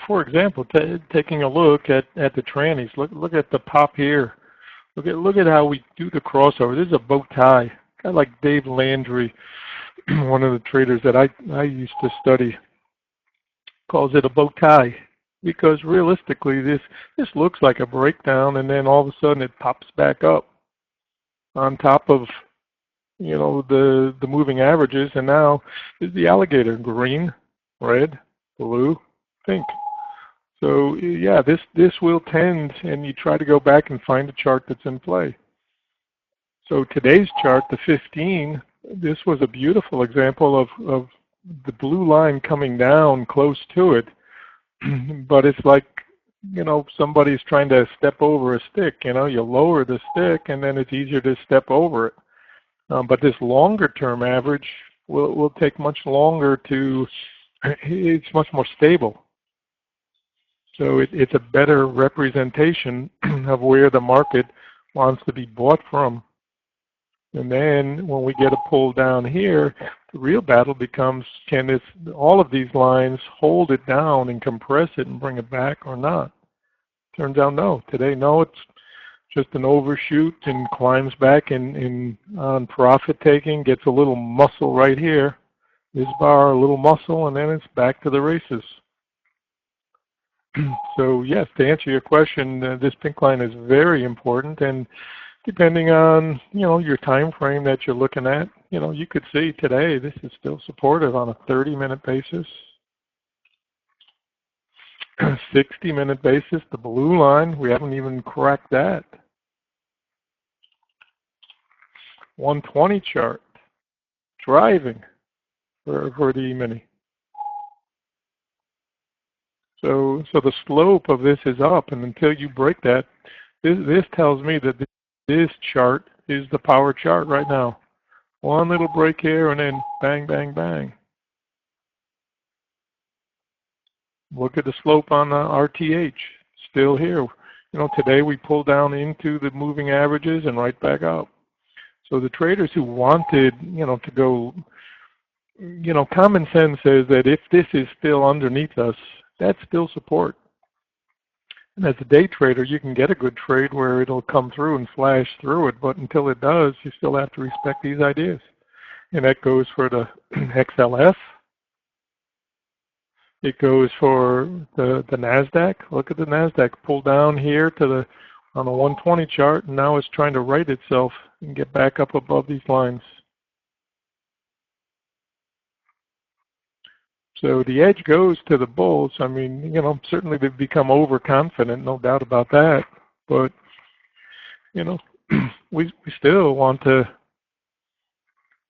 for example, taking a look at the trannies, look at the pop here. Look at how we do the crossover. This is a bow tie. Kind of like Dave Landry, one of the traders that I used to study, calls it a bow tie, because realistically this looks like a breakdown, and then all of a sudden it pops back up on top of, you know, the moving averages, and now is the alligator: green, red, blue, pink. So yeah, this will tend, and you try to go back and find a chart that's in play. So today's chart, the 15, this was a beautiful example of the blue line coming down close to it, but it's like, you know, somebody's trying to step over a stick. You know, you lower the stick and then it's easier to step over it. But this longer term average will take much longer to, it's much more stable. So it's a better representation of where the market wants to be bought from. And then when we get a pull down here, the real battle becomes, can all of these lines hold it down and compress it and bring it back or not? Turns out no. Today, no, it's just an overshoot and climbs back on profit taking, gets a little muscle right here. This bar, a little muscle, and then it's back to the races. So yes, to answer your question, this pink line is very important, and depending on, you know, your time frame that you're looking at, you know, you could see today this is still supportive on a 30-minute basis. 60-minute basis, the blue line, we haven't even cracked that. 120 chart, driving for the E-mini. So the slope of this is up, and until you break that, this tells me that this chart is the power chart right now. One little break here, and then bang, bang, bang. Look at the slope on the RTH, still here. You know, today we pulled down into the moving averages and right back up. So the traders who wanted, you know, to go, you know, common sense says that if this is still underneath us, that's still support. And as a day trader, you can get a good trade where it'll come through and flash through it, but until it does, you still have to respect these ideas. And that goes for the XLF. It goes for the NASDAQ. Look at the NASDAQ pull down here to the on the 120 chart, and now it's trying to right itself and get back up above these lines. So the edge goes to the bulls. I mean, you know, certainly they've become overconfident, no doubt about that. But, you know, we still want to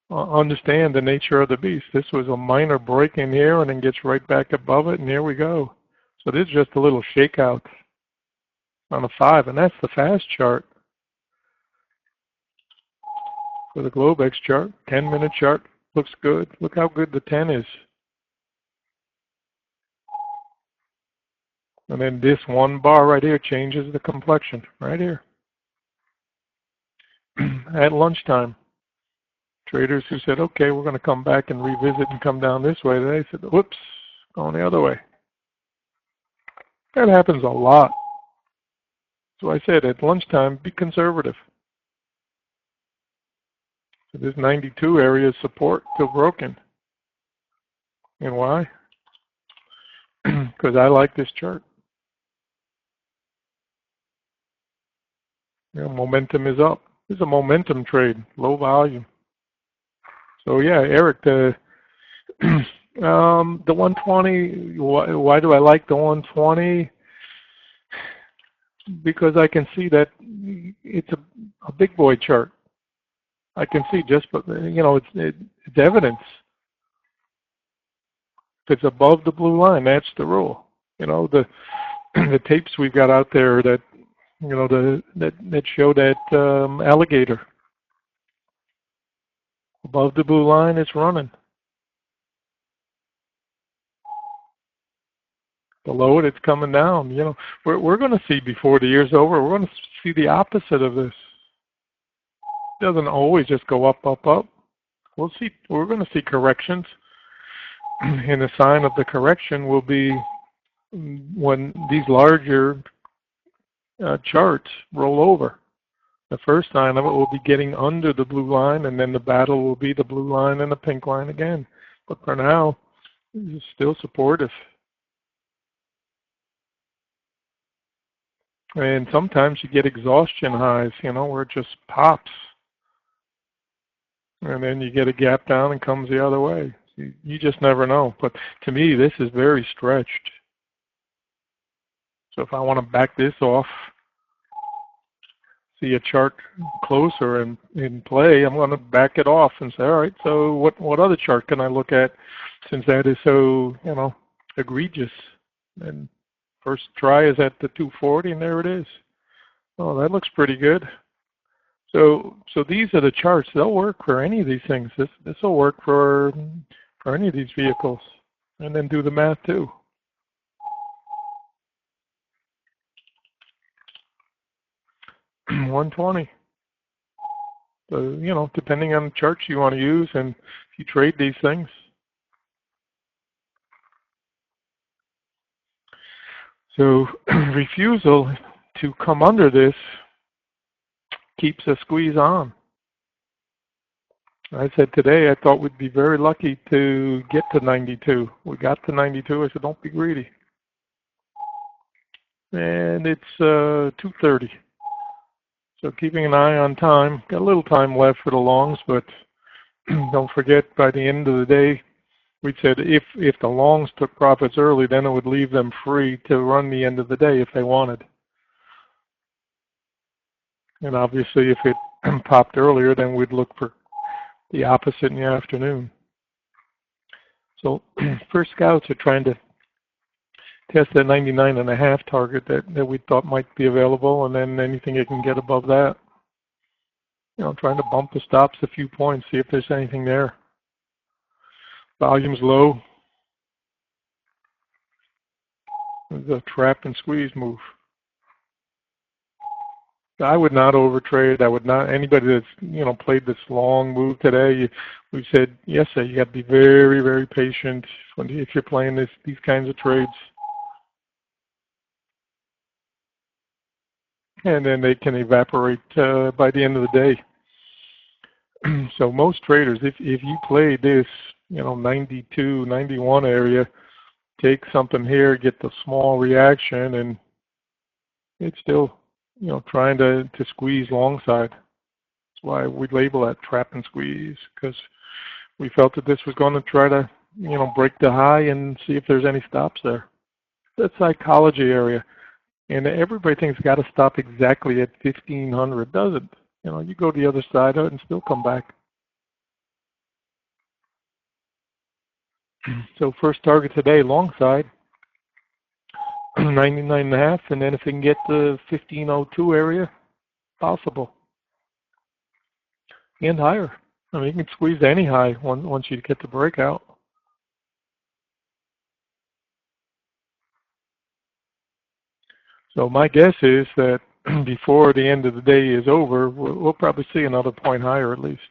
understand the nature of the beast. This was a minor break in here and then gets right back above it, and here we go. So this is just a little shakeout on a 5, and that's the fast chart. For the Globex chart, 10-minute chart looks good. Look how good the 10 is. And then this one bar right here changes the complexion, right here. At lunchtime, traders who said, okay, we're going to come back and revisit and come down this way, they said, whoops, going the other way. That happens a lot. So I said, at lunchtime, be conservative. So this 92 area is support still broken. And why? Because I like this chart. You know, momentum is up. This is a momentum trade, low volume. So yeah, Eric, the 120. Why do I like the 120? Because I can see that it's a big boy chart. I can see just, you know, it's evidence. If it's above the blue line, that's the rule. You know, the tapes we've got out there that, you know, that show that alligator above the blue line, it's running. Below it, it's coming down. You know, we're going to see before the year's over, we're going to see the opposite of this. It doesn't always just go up, up, up. We'll see. We're going to see corrections, and the sign of the correction will be when these larger charts roll over. The first sign of it will be getting under the blue line, and then the battle will be the blue line and the pink line again. But for now, it's still supportive. And sometimes you get exhaustion highs, where it just pops. And then you get a gap down and comes the other way. You just never know. But to me, this is very stretched. So if I want to back this off, see a chart closer and in play, I'm going to back it off and say, all right, so what other chart can I look at since that is so, egregious? And first try is at the 240, and there it is. Oh, that looks pretty good. So these are the charts. They'll work for any of these things. This will work for any of these vehicles. And then do the math too. $120. So, depending on the charts you want to use and if you trade these things. So refusal to come under this keeps a squeeze on. I said today I thought we'd be very lucky to get to 92. We got to 92. I said, don't be greedy. And it's 2:30. So keeping an eye on time. Got a little time left for the longs, but don't forget by the end of the day, we said if the longs took profits early, then it would leave them free to run the end of the day if they wanted. And obviously if it popped earlier, then we'd look for the opposite in the afternoon. So first scouts are trying to test that 99.5 target that we thought might be available, and then anything you can get above that. Trying to bump the stops a few points, see if there's anything there. Volume's low. There's a trap and squeeze move. I would not overtrade. I would not. Anybody that's played this long move today, we said yesterday you got to be very, very patient if you're playing these kinds of trades. And then they can evaporate by the end of the day. So most traders, if you play this, 92, 91 area, take something here, get the small reaction, and it's still, trying to squeeze long side. That's why we label that trap and squeeze, because we felt that this was going to try to, break the high and see if there's any stops there. That psychology area. And everybody thinks got to stop exactly at 1500. Doesn't. You go the other side of it and still come back. So first target today, long side, 99.5, and then if we can get the 1502 area, possible. And higher. You can squeeze any high once you get the breakout. So my guess is that before the end of the day is over, we'll probably see another point higher at least.